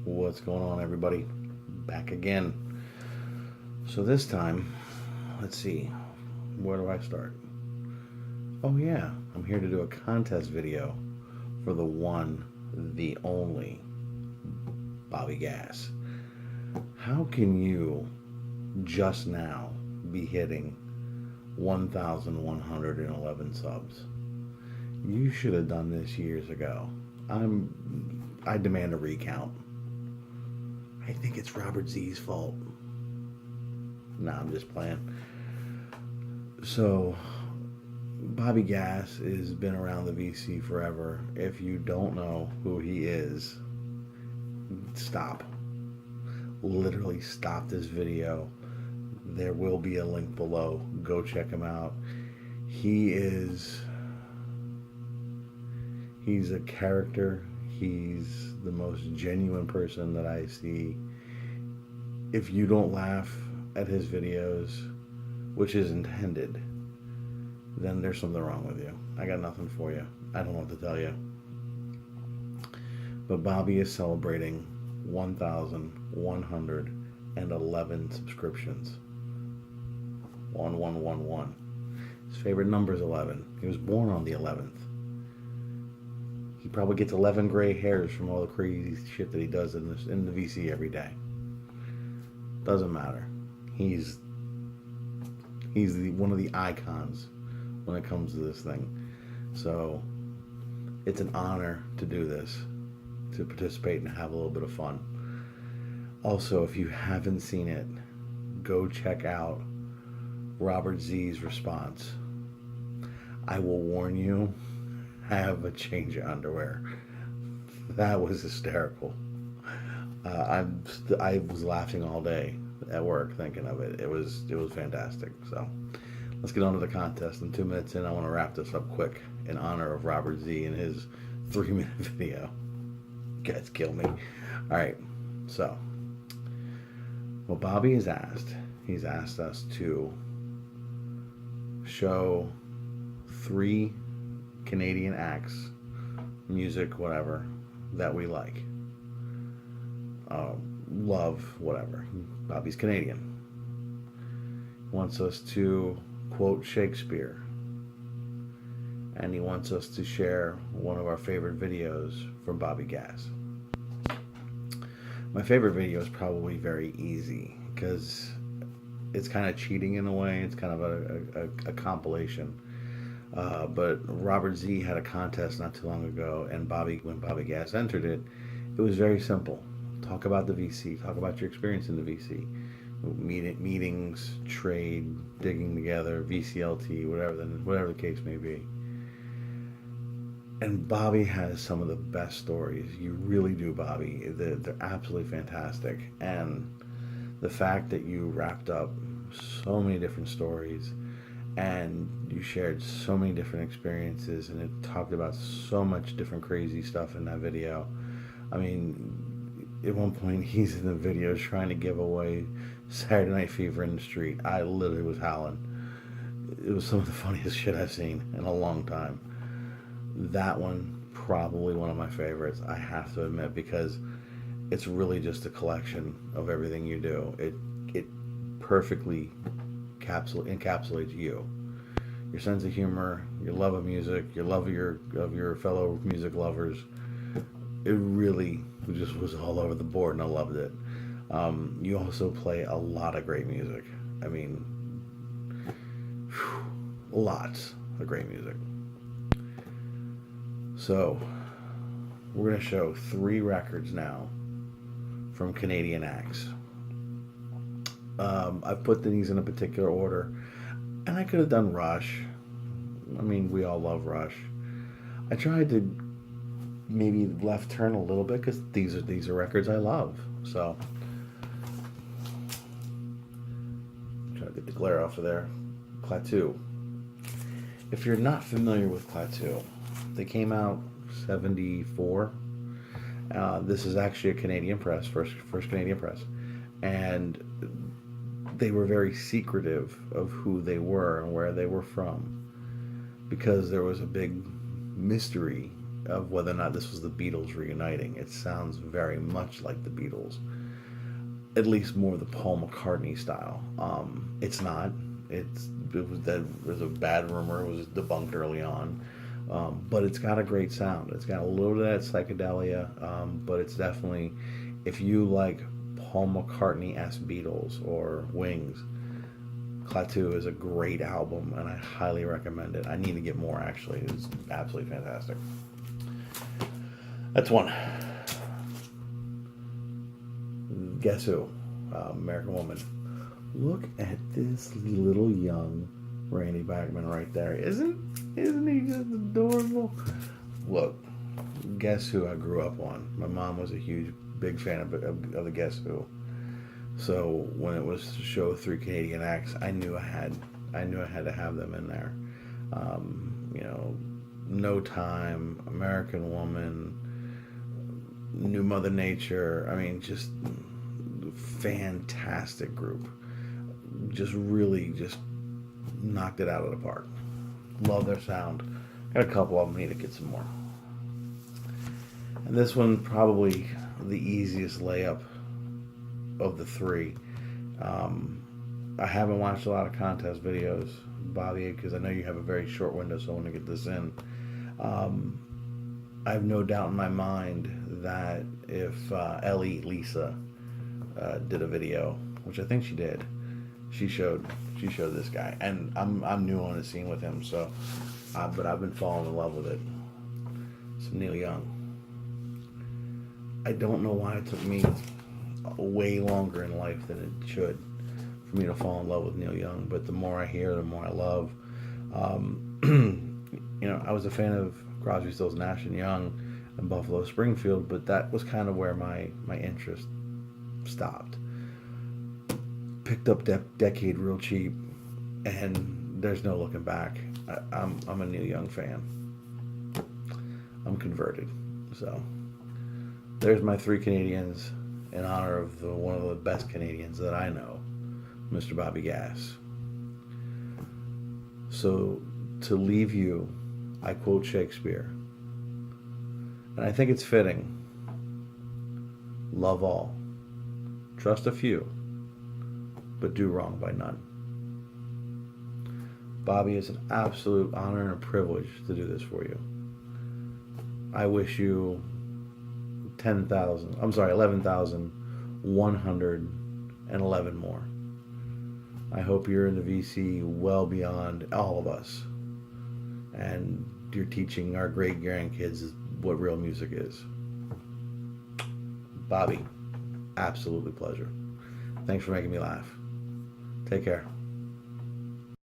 What's going on, everybody? Back again. So this time, let's see, where do I start? Oh yeah, I'm here to do a contest video for the one, the only Bobby Gas. How can you just now be hitting 1,111 subs? You should have done this years ago. I demand a recount. I think it's Robert Z's fault. Nah, I'm just playing. So, Bobby Gas has been around the VC forever. If you don't know who he is, stop. Literally stop this video. There will be a link below. Go check him out. He's a character. He's the most genuine person that I see. If you don't laugh at his videos, which is intended, then there's something wrong with you. I got nothing for you. I don't know what to tell you. But Bobby is celebrating 1,111 subscriptions. 1111. His favorite number is 11. He was born on the 11th. He probably gets 11 gray hairs from all the crazy shit that he does in the VC every day. Doesn't matter. He's one of the icons when it comes to this thing. So it's an honor to do this, to participate and have a little bit of fun. Also, if you haven't seen it, go check out Robert Z's response. I will warn you, have a change of underwear. That was hysterical. I was laughing all day at work thinking of it. It was fantastic. So let's get on to the contest. In 2 minutes in, I want to wrap this up quick in honor of Robert Z and his 3-minute video. You guys kill me. All right. So what Bobby has asked, he's asked us to show 3 Canadian acts, music, whatever, that we like. Love, whatever. Bobby's Canadian. He wants us to quote Shakespeare. And he wants us to share one of our favorite videos from Bobby Gas. My favorite video is probably very easy because it's kind of cheating in a way. It's kind of a compilation. But Robert Z had a contest not too long ago, and when Bobby Gas entered it, it was very simple. Talk about the VC. Talk about your experience in the VC. Meetings, trade, digging together, VCLT, whatever the case may be. And Bobby has some of the best stories. You really do, Bobby. They're absolutely fantastic. And the fact that you wrapped up so many different stories and you shared so many different experiences and it talked about so much different crazy stuff in that video. I mean, at one point he's in the video trying to give away Saturday Night Fever in the street. I literally was howling. It was some of the funniest shit I've seen in a long time. That one, probably one of my favorites, I have to admit, because it's really just a collection of everything you do. It perfectly encapsulates you. Your sense of humor, your love of music, your love of your fellow music lovers. It really just was all over the board, and I loved it. You also play a lot of great music. I mean, lots of great music. So, we're going to show 3 records now from Canadian acts. I've put these in a particular order, and I could have done Rush. I mean, we all love Rush. I tried to maybe left turn a little bit because these are records I love. So, try to get the glare off of there. Klaatu. If you're not familiar with Klaatu, they came out 74. This is actually a Canadian press, first Canadian press, and they were very secretive of who they were and where they were from, because there was a big mystery of whether or not this was the Beatles reuniting. It sounds very much like the Beatles, at least more the Paul McCartney style. It's not. There's a bad rumor. It was debunked early on, but it's got a great sound. It's got a little bit of that psychedelia, but it's definitely, if you like Paul McCartney-esque Beatles or Wings, Klaatu is a great album, and I highly recommend it. I need to get more, actually. It's absolutely fantastic. That's one. Guess Who? American Woman. Look at this little young Randy Bachman right there. Isn't he just adorable? Look, Guess Who I grew up on. My mom was a big fan of the Guess Who. So when it was to show 3 Canadian acts, I knew I had to have them in there. No Time, American Woman, New Mother Nature. I mean, just fantastic group. Just knocked it out of the park. Love their sound. Got a couple of them. Need to get some more. And this one probably the easiest layup of the 3. I haven't watched a lot of contest videos, Bobby, because I know you have a very short window, so I want to get this in. I have no doubt in my mind that if Lisa did a video, which I think she did, she showed this guy, and I'm new on the scene with him, so but I've been falling in love with it. Some Neil Young. I don't know why it took me way longer in life than it should for me to fall in love with Neil Young, but the more I hear, the more I love. I was a fan of Crosby, Stills, Nash and Young and Buffalo Springfield, but that was kind of where my interest stopped. Picked up Decade real cheap, and there's no looking back. I'm a Neil Young fan. I'm converted. So there's my 3 Canadians in honor of one of the best Canadians that I know, Mr. Bobby Gass. So to leave you, I quote Shakespeare, and I think it's fitting. Love all, trust a few, but do wrong by none. Bobby, it's an absolute honor and a privilege to do this for you. I wish you 11,111 more. I hope you're in the VC well beyond all of us, and you're teaching our great grandkids what real music is. Bobby, absolutely pleasure. Thanks for making me laugh. Take care.